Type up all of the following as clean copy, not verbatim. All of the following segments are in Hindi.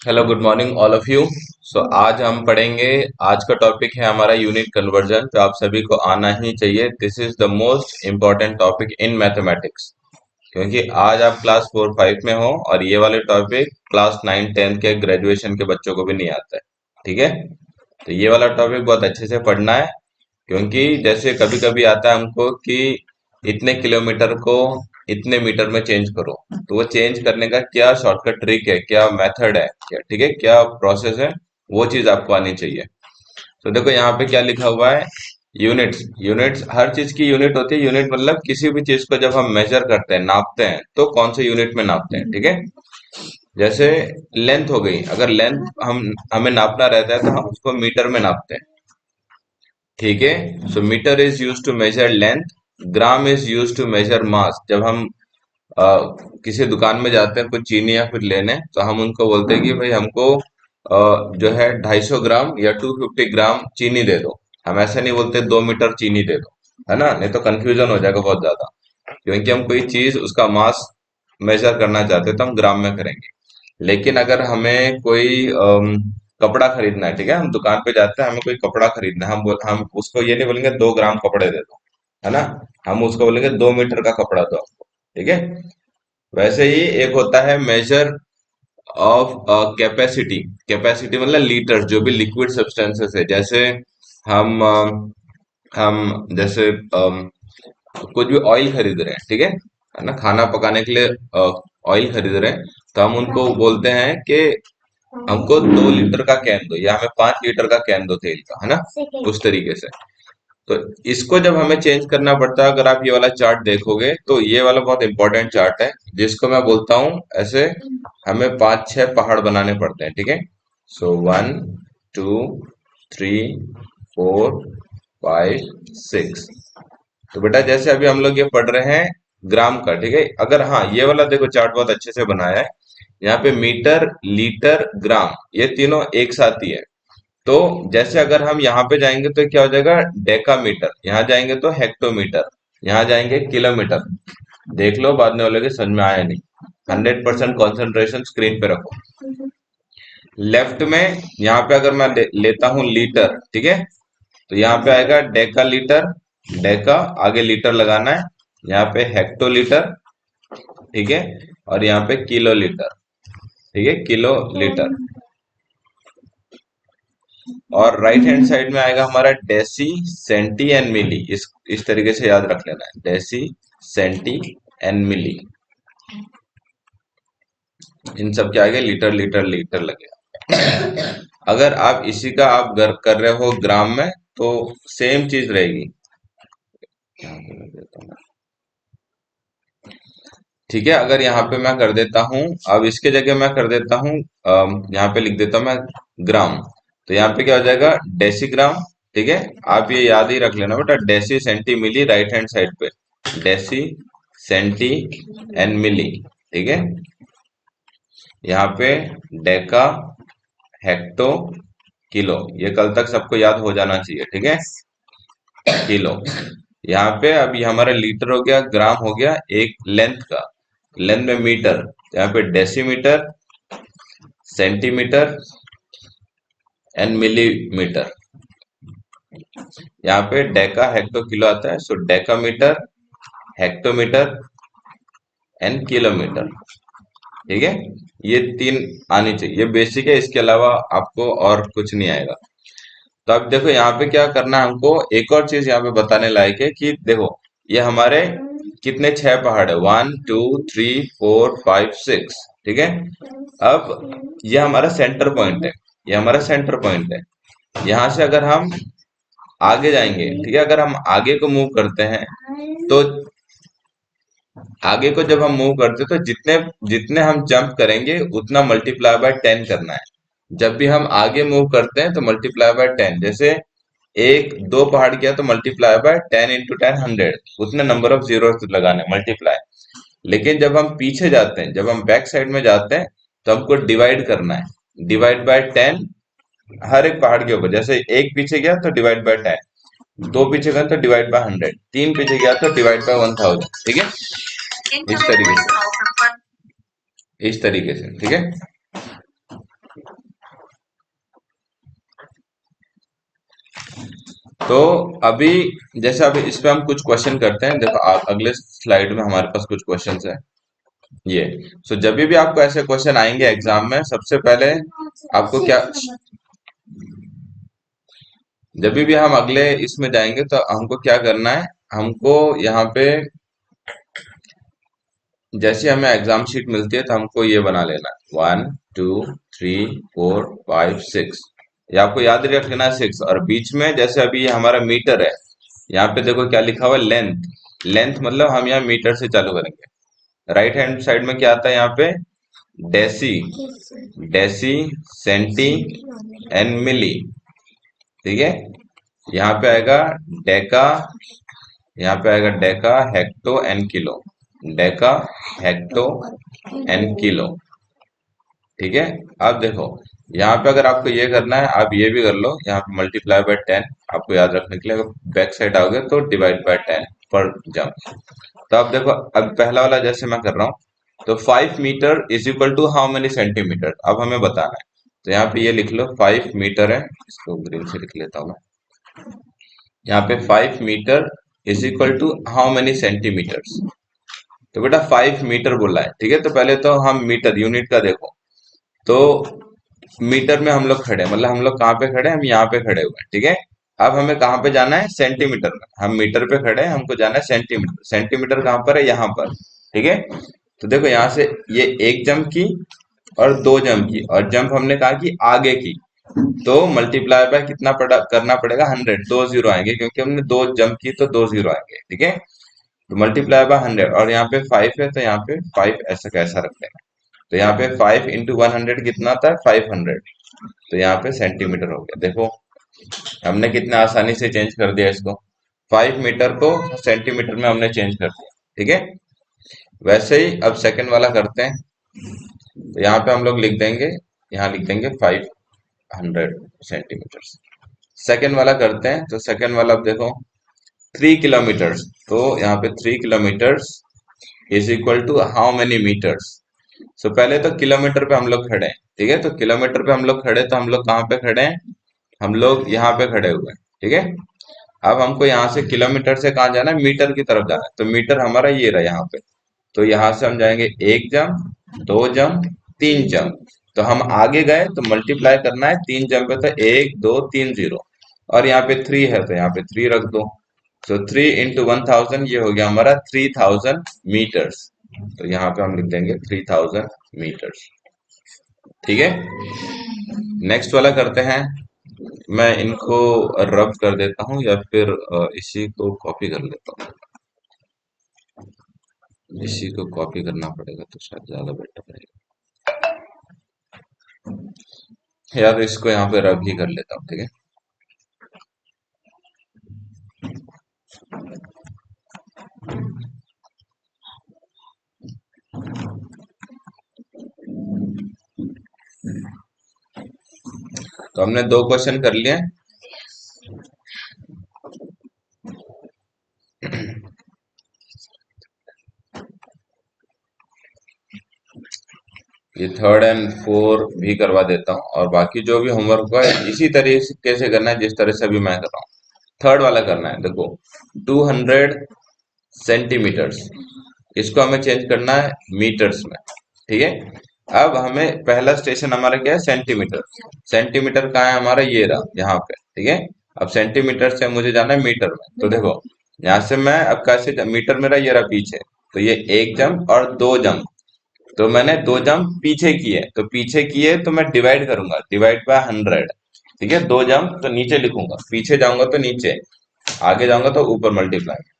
Hello good morning all of you. So आज हम पढ़ेंगे। आज का टॉपिक है हमारा यूनिट कन्वर्जन, जो आप सभी को आना ही चाहिए। This is the most important topic in mathematics, क्योंकि आज आप क्लास 4 5 में हो और ये वाले टॉपिक क्लास 9 10 के ग्रेजुएशन के बच्चों को भी नहीं आता है। ठीक है, तो ये वाला टॉपिक बहुत अच्छे से पढ़ना है, क्योंकि जैसे कभी कभी आता है हमको कि इतने किलोमीटर को इतने मीटर में चेंज करो, तो वो चेंज करने का क्या शॉर्टकट ट्रिक है, क्या मेथड है, क्या ठीक है, क्या प्रोसेस है, वो चीज आपको आनी चाहिए। तो देखो यहाँ पे क्या लिखा हुआ है। यूनिट्स, यूनिट्स हर चीज की यूनिट होती है। यूनिट मतलब किसी भी चीज को जब हम मेजर करते हैं, नापते हैं, तो कौन से यूनिट में नापते हैं। ठीक है, जैसे लेंथ हो गई, अगर लेंथ हम हमें नापना रहता है तो हम उसको मीटर में नापते हैं। ठीक है, so metre is use to measure length, gram is use to measure mass. जब हम अ, किसी दुकान में जाते हैं कुछ चीनी या फिर लेने, तो हम उनको बोलते हैं कि भाई हमको जो है 250 ग्राम या 250 ग्राम चीनी दे दो। हम ऐसे नहीं बोलते 2 मीटर चीनी दे दो, है ना, नहीं तो कंफ्यूजन हो जाएगा बहुत ज्यादा। क्योंकि हम कोई चीज उसका मास मेजर करना चाहते हैं तो हम ग्राम में करेंगे। लेकिन अगर हमें कोई कपड़ा खरीदना है, ठीक है, हम दुकान पे जाते हैं, हमें कोई कपड़ा खरीदना है, हम उसको ये नहीं बोलेंगे 2 ग्राम कपड़े दे दो, है ना, हम उसको बोलेंगे 2 मीटर का कपड़ा दो हमको। ठीक है, वैसे ही एक होता है मेजर ऑफ कैपेसिटी। कैपेसिटी मतलब लीटर, जो भी लिक्विड सब्सटेंसेस है, जैसे हम जैसे कुछ भी ऑयल खरीद रहे हैं, ठीक है ना, खाना पकाने के लिए ऑयल खरीद रहे हैं, तो हम उनको बोलते हैं कि हमको 2 लीटर का कैन दो, या हमें 5 लीटर का कैन दो तेल का, है ना, उस तरीके से। तो इसको जब हमें चेंज करना पड़ता है, अगर आप ये वाला चार्ट देखोगे तो ये वाला बहुत इंपॉर्टेंट चार्ट है, जिसको मैं बोलता हूँ ऐसे, हमें 5 6 पहाड़ बनाने पड़ते हैं। ठीक है, सो 1 2 3 4 5 6। तो बेटा जैसे अभी हम लोग ये पढ़ रहे हैं ग्राम का, ठीक है, अगर हाँ ये वाला देखो चार्ट बहुत अच्छे से बनाया है। यहाँ पे मीटर, लीटर, ग्राम, ये तीनों एक साथ ही है। तो जैसे अगर हम यहाँ पे जाएंगे तो क्या हो जाएगा, डेकामीटर, यहाँ जाएंगे तो हेक्टोमीटर, यहाँ जाएंगे किलोमीटर। देख लो, बाद में बोलोगे समझ में आया नहीं। 100% कॉन्सेंट्रेशन स्क्रीन पे रखो। लेफ्ट में यहाँ पे अगर मैं लेता हूँ लीटर, ठीक है, तो यहाँ पे आएगा डेका लीटर। डेका आगे लीटर लगाना है, यहाँ पे हेक्टो लीटर, ठीक है, और यहाँ पे किलो लीटर, ठीक है, किलो लीटर। और राइट हैंड साइड में आएगा हमारा डेसी, सेंटी एंड मिली। इस तरीके से याद रख लेना है, डेसी, सेंटी एंड मिली। इन सब के आगे लीटर लीटर लीटर लगेगा। अगर आप इसी का आप कर रहे हो ग्राम में, तो सेम चीज रहेगी। ठीक है, अगर यहाँ पे मैं कर देता हूँ, अब इसके जगह मैं कर देता हूँ, यहाँ पे लिख देता हूँ मैं ग्राम, तो यहाँ पे क्या हो जाएगा, डेसीग्राम। ठीक है, आप ये याद ही रख लेना बेटा, deci centi milli right hand side पे, डेसी, सेंटी एंड मिली। ठीक है, यहाँ पे डेका, हेक्टो, किलो, ये कल तक सबको याद हो जाना चाहिए। ठीक है, किलो। यहाँ पे अभी हमारा लीटर हो गया, ग्राम हो गया, एक लेंथ का, लेंथ में मीटर, तो यहाँ पे डेसीमीटर, सेंटीमीटर एंड मिलीमीटर। यहाँ पे डेका, हेक्टो, किलो आता है, सो डेकामीटर, हेक्टोमीटर एंड किलोमीटर। ठीक है, ये तीन आनी चाहिए, ये बेसिक है, इसके अलावा आपको और कुछ नहीं आएगा। तो अब देखो यहाँ पे क्या करना है हमको, एक और चीज यहाँ पे बताने लायक है कि देखो, ये हमारे कितने 6 पहाड़ है, 1 2 3 4 5 6। ठीक है, अब ये हमारा सेंटर पॉइंट है, ये हमारा सेंटर पॉइंट है। यहाँ से अगर हम आगे जाएंगे, ठीक है, अगर हम आगे को मूव करते हैं, तो आगे को जब हम मूव करते हैं तो जितने जितने हम जंप करेंगे उतना मल्टीप्लाई बाय 10 करना है। जब भी हम आगे मूव करते हैं तो मल्टीप्लाई बाय 10, जैसे एक दो पहाड़ किया तो मल्टीप्लाई बाय 10 × 10 100, उतने नंबर ऑफ जीरो लगाने मल्टीप्लाई। लेकिन जब हम पीछे जाते हैं, जब हम बैक साइड में जाते हैं, तो हमको डिवाइड करना है, डिवाइड बाय 10। हर एक पहाड़ के ऊपर, जैसे एक पीछे गया तो डिवाइड बाय 10, दो पीछे गए तो डिवाइड बाय 100, तीन पीछे गया तो डिवाइड बाय 1000। ठीक है, इस तरीके से, इस तरीके से। ठीक है, तो अभी जैसे अभी इस पे हम कुछ क्वेश्चन करते हैं। देखो अगले स्लाइड में हमारे पास कुछ क्वेश्चंस है ये। सो जब भी आपको ऐसे क्वेश्चन आएंगे एग्जाम में, सबसे पहले आपको क्या, जब भी हम अगले इसमें जाएंगे तो हमको क्या करना है, हमको यहाँ पे जैसे हमें एग्जाम शीट मिलती है तो हमको ये बना लेना है 1 2 3 4 5 6। ये आपको याद रखना है 6। और बीच में जैसे अभी ये हमारा मीटर है, यहाँ पे देखो क्या लिखा हुआ है, लेंथ। लेंथ मतलब हम यहाँ मीटर से चालू करेंगे। राइट हैंड साइड में क्या आता है यहाँ पे, deci, deci, centi and milli. ठीक है, यहाँ पे आएगा डेका, यहाँ पे आएगा Deka, hecto and kilo. Deka, hecto and kilo. ठीक है। अब देखो यहाँ पे अगर आपको ये करना है, आप ये भी कर लो, यहाँ पे मल्टीप्लाई बाय 10 आपको याद रखने के लिए। अगर बैक साइड आओगे तो डिवाइड बाय 10 पर जंप। तो अब देखो, अब पहला वाला जैसे मैं कर रहा हूँ, तो 5 metre is equal to how many centimetre, अब हमें बताना है। तो यहाँ पे ये लिख लो 5 मीटर है, इसको ग्रीन से लिख लेता हूँ मैं। यहाँ पे 5 metre is equal to how many centimetres. तो बेटा 5 मीटर बोला है, ठीक है। तो पहले तो हम मीटर यूनिट का देखो, तो मीटर में हम लोग खड़े हैं, मतलब हम लोग कहाँ पे खड़े हैं, हम यहाँ पे खड़े हुए हैं, ठीक है। अब हमें कहाँ पे जाना है, सेंटीमीटर में। हम मीटर पे खड़े हैं, हमको जाना है सेंटीमीटर। सेंटीमीटर कहाँ पर है, यहाँ पर, ठीक है। तो देखो यहाँ से ये एक जंप की और दो जंप की, और जंप हमने कहा कि आगे की, तो मल्टीप्लाई बाय कितना करना पड़ेगा, 100। दो जीरो आएंगे क्योंकि हमने दो जंप की, तो दो जीरो आएंगे, ठीक है। तो मल्टीप्लाई बाय 100, और यहाँ पे 5 है तो यहाँ पे 5 ऐसा कैसा रख देना। तो यहाँ पे 5 इंटू 100 कितना आता है, 500। तो यहाँ पे सेंटीमीटर हो गया। देखो हमने कितने आसानी से चेंज कर दिया इसको, 5 मीटर को सेंटीमीटर में हमने चेंज कर दिया, ठीक है। वैसे ही अब सेकंड वाला करते हैं। तो यहाँ पे हम लोग लिख देंगे, यहाँ लिख देंगे 500 सेंटीमीटर। सेकंड वाला करते हैं, तो सेकंड वाला अब देखो 3 किलोमीटर्स। तो यहाँ पे 3 kilometres is equal to how many metres. So पहले तो किलोमीटर पे हम लोग खड़े हैं, ठीक है। तो किलोमीटर पे हम लोग खड़े, तो हम लोग कहाँ पे खड़े हैं, हम लोग यहाँ पे खड़े हुए हैं, ठीक है। अब हमको यहाँ से किलोमीटर से कहाँ जाना है, मीटर की तरफ जाना है। तो मीटर हमारा ये रहा यहाँ पे। तो यहाँ से हम जाएंगे एक जंप, दो जंप, तीन जंप। तो हम आगे गए तो मल्टीप्लाई करना है, तीन जंप है तो एक दो तीन जीरो, और यहाँ पे 3 है तो यहाँ पे 3 रख दो। तो 3 इंटू 1000, ये हो गया हमारा 3000 मीटर्स। तो यहाँ पे हम लिख देंगे 3000 मीटर्स, ठीक है। नेक्स्ट वाला करते हैं। मैं इनको रब कर देता हूँ, या फिर इसी को कॉपी कर लेता हूँ। इसी को कॉपी करना पड़ेगा तो शायद ज्यादा बेटर रहेगा। यार इसको यहाँ पे रब ही कर लेता हूँ, ठीक है। तो हमने दो क्वेश्चन कर लिए। ये थर्ड एंड फोर भी करवा देता हूँ, और बाकी जो भी होमवर्क हुआ है इसी तरीके से करना है जिस तरह से अभी मैं कर रहा हूँ। थर्ड वाला करना है, देखो 200 सेंटीमीटर्स, इसको हमें चेंज करना है मीटर्स में, ठीक है। अब हमें पहला स्टेशन हमारा क्या है, सेंटीमीटर। सेंटीमीटर कहाँ है हमारा, ये रहा यहाँ पे, ठीक है। अब सेंटीमीटर से मुझे जाना है मीटर में। तो देखो यहाँ से मैं अब कैसे, मीटर मेरा ये रहा पीछे, तो ये एक जंप और दो जंप। तो मैंने दो जंप पीछे किए, तो पीछे किए तो मैं डिवाइड करूंगा, डिवाइड बाय 100, ठीक है। दो जंप तो नीचे लिखूंगा, पीछे जाऊंगा तो नीचे, आगे जाऊंगा तो ऊपर मल्टीप्लाई।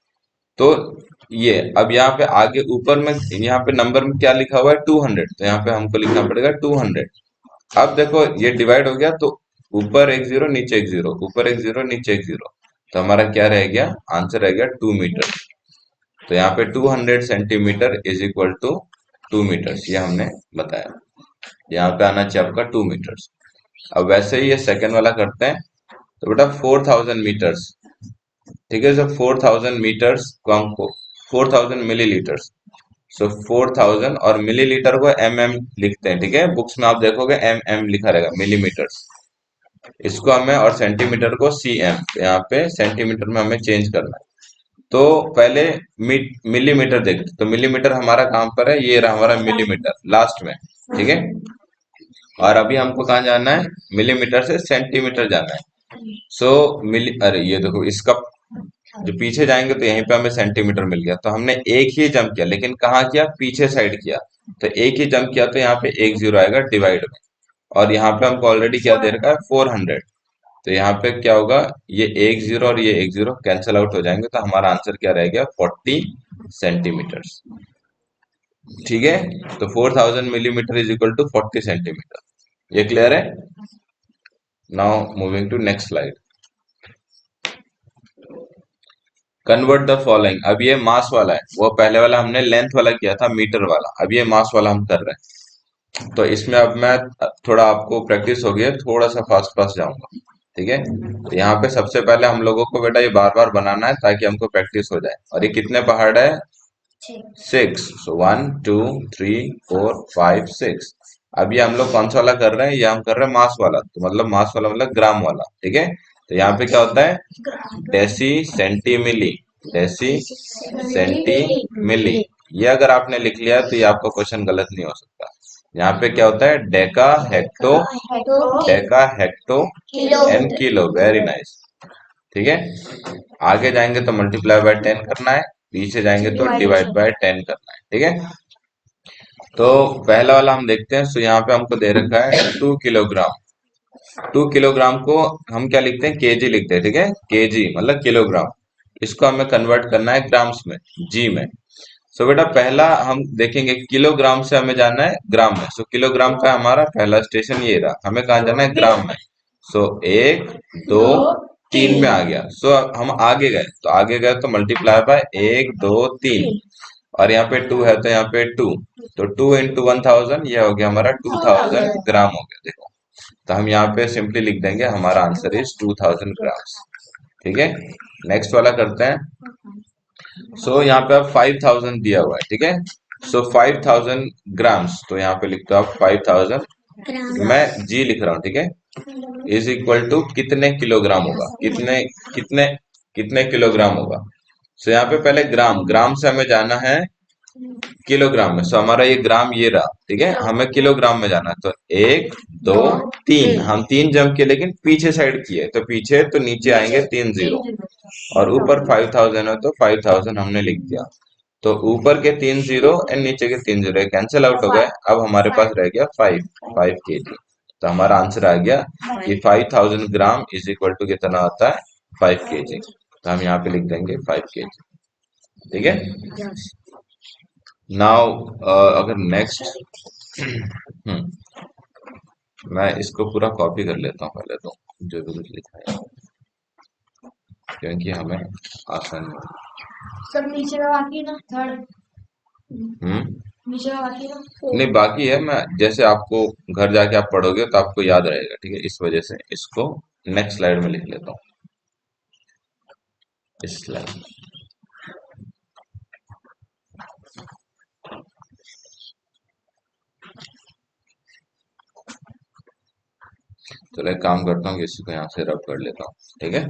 तो ये अब यहाँ पे आगे ऊपर में, यहाँ पे नंबर में क्या लिखा हुआ है, 200, तो यहाँ पे हमको लिखना पड़ेगा 200। अब देखो ये डिवाइड हो गया, तो ऊपर एक जीरो नीचे एक जीरो, ऊपर एक जीरो नीचे एक जीरो। तो हमारा क्या रह गया, आंसर रह गया 2 मीटर। तो यहाँ पे 200 centimetre is equal to 2 metres, ये हमने बताया। यहाँ पे आना चाहिए आपका 2 मीटर्स। अब वैसे ही ये सेकंड वाला करते हैं। तो बेटा 4000 मीटर्स, ठीक है। सो 4000 मीटर्स को हमको 4000 मिलीलीटर्स। सो 4000 और मिलीलीटर को एम एम लिखते हैं, ठीक है। बुक्स में आप देखोगे एम एम लिखा रहेगा, मिलीमीटर्स। इसको हमें और सेंटीमीटर को सीएम, यहाँ पे सेंटीमीटर में हमें चेंज करना है। तो पहले मिलीमीटर देखते, तो मिलीमीटर हमारा कहाँ पर है, ये रहा हमारा मिलीमीटर लास्ट में, ठीक है। और अभी हमको कहाँ जाना है, मिलीमीटर से सेंटीमीटर जाना है। सो मिली, अरे ये देखो इसका जो पीछे जाएंगे तो यहीं पे हमें सेंटीमीटर मिल गया, तो हमने एक ही जंप किया, लेकिन कहाँ किया, पीछे साइड किया। तो एक ही जंप किया तो यहाँ पे एक जीरो आएगा डिवाइड में, और यहाँ पे हमको ऑलरेडी क्या दे रखा है, 400। तो यहाँ पे क्या होगा, ये एक जीरो और ये एक जीरो कैंसिल आउट हो जाएंगे, तो हमारा आंसर क्या रह गया, 40 सेंटीमीटर। ठीक है, तो 4000 millimetre is equal to 40 centimetre. ये क्लियर है। Now moving to next slide. Convert the following, अब ये मास वाला है, वो पहले वाला हमने लेंथ वाला किया था, मीटर वाला, अब ये मास वाला हम कर रहे हैं। तो इसमें अब मैं थोड़ा, आपको प्रैक्टिस हो गई है, थोड़ा सा फास्ट फास्ट जाऊंगा, ठीक है। तो यहाँ पे सबसे पहले हम लोगों को बेटा ये बार बार बनाना है ताकि हमको प्रैक्टिस हो जाए। और ये कितने पहाड़ है, 6। सो 1 2 3 4 5 6। अब ये हम लोग कौन सा वाला कर रहे हैं, ये हम कर रहे हैं मास वाला, तो मतलब मास वाला मतलब ग्राम वाला, ठीक है। तो यहाँ पे क्या होता है, deci centi milli, deci centi milli. ये अगर आपने लिख लिया तो ये आपका क्वेश्चन गलत नहीं हो सकता। यहाँ पे क्या होता है, Deka hecto, Deka hecto and kilo, very nice, ठीक है। आगे जाएंगे तो मल्टीप्लाई बाय 10 करना है, पीछे जाएंगे तो डिवाइड बाय 10 करना है, ठीक है। तो पहला वाला हम देखते हैं। सो यहाँ पे हमको दे रखा है 2 किलोग्राम। 2 किलोग्राम को हम क्या लिखते हैं, केजी लिखते हैं, ठीक है। केजी मतलब किलोग्राम, इसको हमें कन्वर्ट करना है ग्राम्स में, जी में। सो बेटा पहला हम देखेंगे, किलोग्राम से हमें जाना है ग्राम में। सो किलोग्राम का हमारा पहला स्टेशन ये रहा, हमें कहाँ जाना है, ग्राम में। सो 1 2 3 में आ गया। सो हम आगे गए, तो आगे गए तो मल्टीप्लाई बाय 1 2 3, और यहाँ पे 2 है तो यहाँ पे 2, तो 2 × 1000, ये हो गया हमारा 2000 ग्राम हो गया, देखो। तो हम यहाँ पे सिंपली लिख देंगे हमारा आंसर इज 2000 ग्राम्स, ठीक है। नेक्स्ट वाला करते हैं। सो यहाँ पे अब 5000 दिया हुआ है, ठीक है। सो 5000 ग्राम्स, तो यहाँ पे लिखते हो आप 5000, मैं जी लिख रहा हूँ, ठीक है, इज इक्वल टू कितने किलोग्राम होगा, कितने कितने कितने किलोग्राम होगा। सो यहाँ पे पहले ग्राम, ग्राम से हमें जाना है किलोग्राम में। सो हमारा ये ग्राम ये रहा, ठीक है, हमें किलोग्राम में जाना है। तो 1 2 3, हम 3 जंप किए लेकिन पीछे साइड किए, तो पीछे तो नीचे आएंगे 3 जीरो, और ऊपर 5000 है तो 5000 हमने लिख दिया। तो ऊपर के 3 जीरो एंड नीचे के 3 जीरो कैंसिल आउट हो गए। अब हमारे पास रह गया 5 केजी। तो हमारा आंसर आ गया कि 5000 ग्राम इज इक्वल टू कितना होता है, 5 केजी। तो हम यहाँ पे लिख देंगे 5 केजी, ठीक है। नाउ अगर नेक्स्ट मैं इसको पूरा कॉपी कर लेता हूँ पहले, तो जो भी कुछ लिखा है, क्योंकि हमें आसानी हो। सब नीचे का बाकी है ना, थर्ड नीचे का बाकी है ना, नहीं बाकी है, मैं जैसे आपको घर जाके आप पढ़ोगे तो आपको याद रहेगा, ठीक है। इस वजह से इसको नेक्स्ट स्लाइड में लिख लेता हूँ, इस स्लाइड। चलो एक काम करता हूँ कि इसी को यहाँ से रब कर लेता हूँ, ठीक है।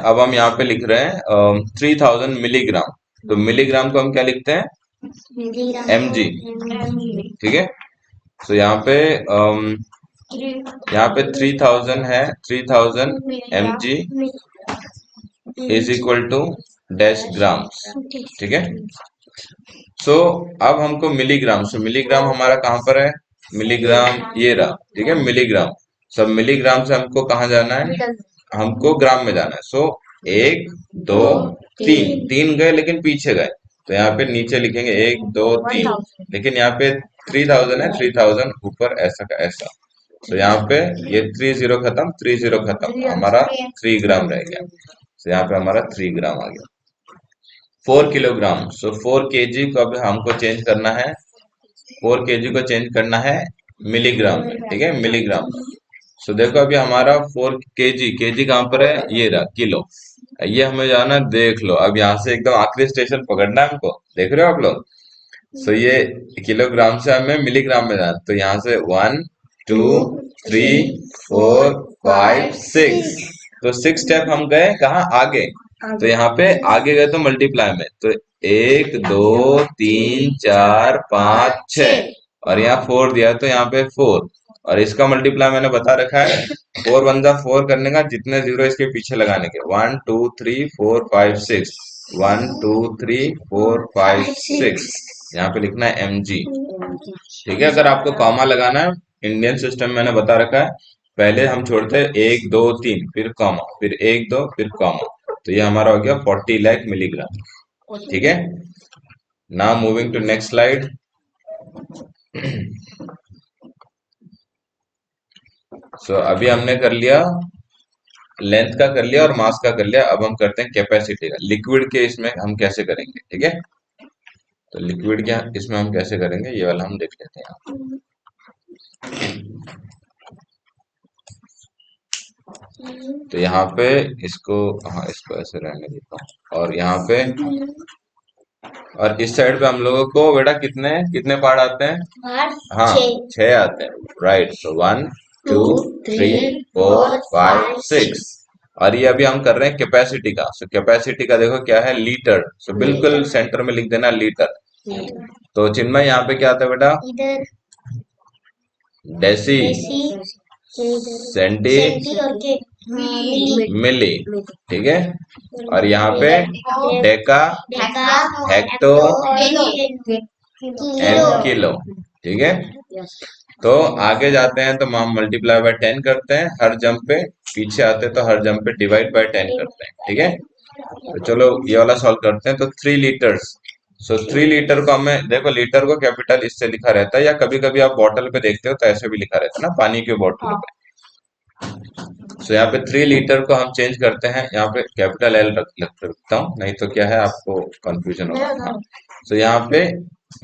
अब हम यहाँ पे लिख रहे हैं 3000 मिलीग्राम। तो मिलीग्राम को हम क्या लिखते हैं, mg, ठीक है। तो यहाँ पे 3000 है, 3000 mg is equal to dash grams, ठीक है। सो अब हमको मिलीग्राम, सो मिलीग्राम हमारा कहाँ पर है, मिलीग्राम ये रहा, ठीक है, मिलीग्राम। सब मिलीग्राम से हमको कहाँ जाना है, हमको ग्राम में जाना है। सो 1 2 3, 3 गए लेकिन पीछे गए, तो यहाँ पे नीचे लिखेंगे 1 2 3, लेकिन यहाँ पे 3000 है, 3000 ऊपर ऐसा का ऐसा। तो यहाँ पे ये 3 जीरो खत्म, 3 जीरो खत्म, हमारा 3 ग्राम रह गया। तो यहाँ पे हमारा 3 ग्राम आ गया। 4 किलोग्राम, सो 4 केजी को अब हमको चेंज करना है, 4 केजी को चेंज करना है मिलीग्राम में, ठीक है, मिलीग्राम में। सो देखो अभी हमारा 4 kg, केजी कहाँ पर है, ये रहा किलो। ये हमें जाना, देख लो अब यहाँ से एकदम आखिरी स्टेशन पकड़ना है हमको, देख रहे हो आप लोग। सो ये किलोग्राम से हमें मिलीग्राम में जाना, तो यहाँ से 1 2 3 4 5 6। तो 6 स्टेप हम गए कहाँ, आगे। तो यहाँ पे आगे गए तो मल्टीप्लाई में, तो 1 2 3 4 5 6, और यहाँ 4 दिया है, तो यहाँ पे 4। और इसका मल्टीप्लाई मैंने बता रखा है, 4 1 जा 4 करने का, जितने जीरो इसके पीछे लगाने के, 1 2 3 4 5 6, 1 2 3 4 5 6। यहाँ पे लिखना है mg। ठीक है, अगर आपको कॉमा लगाना है, इंडियन सिस्टम मैंने बता रखा है, पहले हम छोड़ते हैं 1 2 3, फिर कॉमा, फिर 1 2, फिर कॉमा। तो ये हमारा हो गया 40 लाख मिलीग्राम। ठीक है, now moving to next slide. So अभी हमने कर लिया लेंथ का, कर लिया और मास का कर लिया। अब हम करते हैं कैपेसिटी का। लिक्विड के इसमें हम कैसे करेंगे, ठीक है। तो लिक्विड क्या इसमें हम कैसे करेंगे, ये वाला हम देख लेते हैं। तो यहाँ पे इसको, हाँ इसको ऐसे रहने देता हूँ, और यहाँ पे, और इस साइड पे हम लोगों को बेटा कितने कितने पार्ट आते हैं, हाँ 6 आते हैं, राइट। सो 1 2 3 4 5 6। और ये अभी हम कर रहे हैं कैपेसिटी का। सो कैपेसिटी का देखो क्या है, लीटर। सो बिल्कुल सेंटर में लिख देना लीटर। तो चिन्मय यहाँ पे क्या आता है बेटा, डेसी, सेंटी, मिली। ठीक है, और यहाँ पे डेका, हेक्टो, एंड किलो। ठीक है, तो आगे जाते हैं तो हम मल्टीप्लाई बाय 10 करते हैं हर जंप पे, पीछे आते हैं तो हर जंप पे डिवाइड बाय 10 करते हैं। ठीक है, तो चलो ये वाला सॉल्व करते हैं। तो 3 लीटर्स। सो 3 लीटर को हमें, देखो लीटर को कैपिटल इससे लिखा रहता है, या कभी कभी आप बॉटल पे देखते हो तो ऐसे भी लिखा रहता है ना, पानी की बॉटल पे। सो यहाँ पे 3 लीटर को हम चेंज करते हैं, यहाँ पे कैपिटल एल रखता हूँ, नहीं तो क्या है आपको कंफ्यूजन होगा। सो यहाँ पे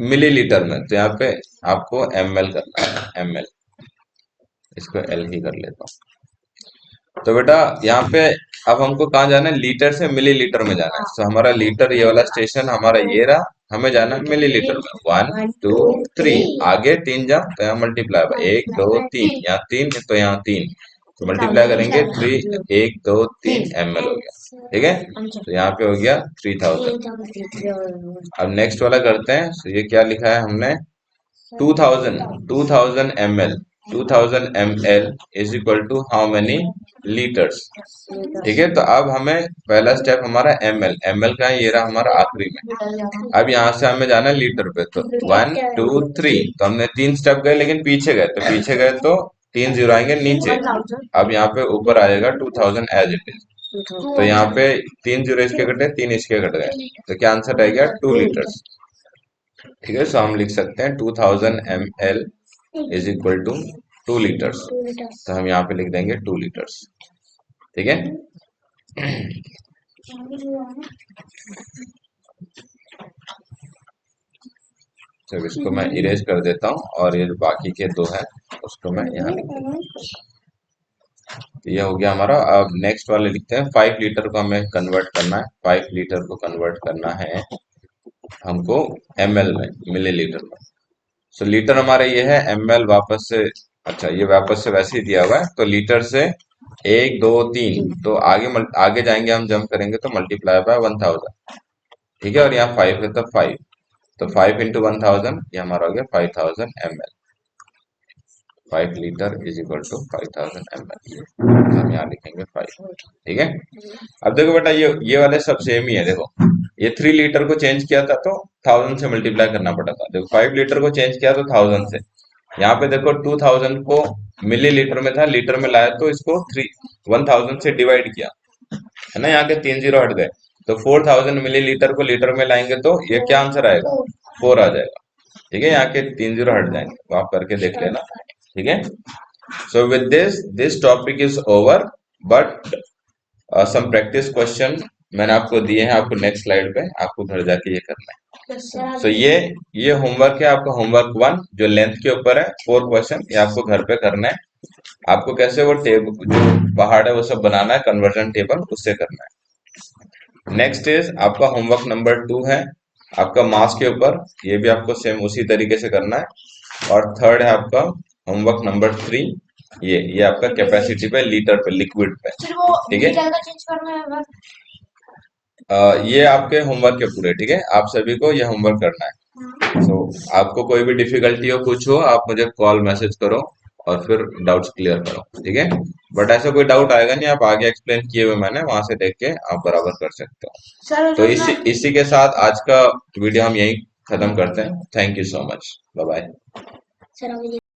मिलीलीटर में, तो यहाँ पे आपको ml करना है, ml। इसको एल ही कर लेता हूँ। तो बेटा यहाँ पे अब हमको कहाँ जाना है, लीटर से मिलीलीटर में जाना है। तो हमारा लीटर ये वाला स्टेशन हमारा ये रहा, हमें जाना है मिलीलीटर में। 1 2 3, आगे 3 जा तो यहाँ मल्टीप्लाई, 1 2 3, यहाँ 3 तो यहाँ 3, तो मल्टीप्लाई करेंगे 3, 1 2 3 ml हो गया। ठीक है, तो यहाँ पे हो गया 3000। अब नेक्स्ट वाला करते हैं। तो ये क्या लिखा है हमने, 2000 ml, 2000 ml is equal to how many litres. ठीक है, तो अब हमें पहला स्टेप हमारा ml, ml का है, ये रहा हमारा आखिरी में। अब यहाँ से हमें जाना है लीटर पे, तो 1 2 3, तो हमने 3 स्टेप गए लेकिन पीछे गए, तो पीछे गए तो 3 जीरो आएंगे नीचे। अब यहाँ पे ऊपर आएगा 2000 एज इट इज। तो यहाँ पे 3 जीरो इसके कटे, 3 इसके कट गए, तो क्या आंसर रह गया, 2 लीटर्स। ठीक है, सो हम लिख सकते हैं 2000 ml is equal to 2 litres. तो हम यहाँ पे लिख देंगे 2 लीटर्स। ठीक है, तो इसको मैं इरेज कर देता हूँ, और ये जो बाकी के दो हैं उसको मैं यहाँ लिख देता हूँ। तो ये हो गया हमारा। अब नेक्स्ट वाले लिखते हैं, 5 लीटर को हमें कन्वर्ट करना है। 5 लीटर को कन्वर्ट करना है हमको ml में, मिलीलीटर में। सो लीटर हमारे ये है, ml वापस से, अच्छा ये वापस से वैसे ही दिया हुआ है, तो लीटर से 1 2 3, तो आगे जाएंगे हम, जंप करेंगे तो मल्टीप्लाई बाय 1000। ठीक है, और यहाँ 5 है तो 5, तो 5 इंटू 1000, ये हमारा हो गया 5000 ml। 5 litre is equal to 5000 ml, हम यहाँ लिखेंगे 5। ठीक है, अब देखो बेटा ये वाले सब सेम ही है। देखो ये 3 लीटर को चेंज किया था तो 1000 से मल्टीप्लाई करना पड़ा था, देखो 5 लीटर को चेंज किया तो 1000 से। यहाँ पे देखो 2000 को मिलीलीटर में था, लीटर में लाया तो इसको 1000 से डिवाइड किया, है ना, यहाँ के 3 जीरो हट गए, तो 4000 मिलीलीटर को लीटर में लाएंगे तो ये क्या आंसर आएगा, 4 आ जाएगा। ठीक है, यहाँ के 3 जीरो हट जाएंगे, तो आप करके देख लेना। ठीक है, so with this topic is over, but some practice question मैंने आपको दिए हैं, आपको नेक्स्ट स्लाइड पे आपको घर जाके ये करना है। सो ये होमवर्क है आपका, होमवर्क 1 जो लेंथ के ऊपर है, 4 क्वेश्चन, ये आपको घर पे करना है। आपको कैसे वो टेबल जो पहाड़ है वो सब बनाना है, कन्वर्जन टेबल उससे करना है। नेक्स्ट इज आपका होमवर्क नंबर 2 है आपका मास के ऊपर, ये भी आपको सेम उसी तरीके से करना है। और थर्ड है आपका होमवर्क नंबर 3, ये आपका कैपेसिटी पे, लीटर पे, लिक्विड पे। फिर वो ठीक है, मीटर का चेंज करना है अगर। ये आपके होमवर्क के पूरे, ठीक है, आप सभी को ये होमवर्क करना है। सो आपको कोई भी डिफिकल्टी हो, कुछ हो, आप मुझे कॉल मैसेज करो और फिर डाउट्स क्लियर करो, ठीक है। बट ऐसा कोई डाउट आएगा नहीं, आप आगे एक्सप्लेन किए हुए मैंने वहां से देख के आप बराबर कर सकते हो। सर तो जब इसी मैं इसी के साथ आज का वीडियो हम यहीं खत्म करते हैं। Thank you so much, bye bye. Sir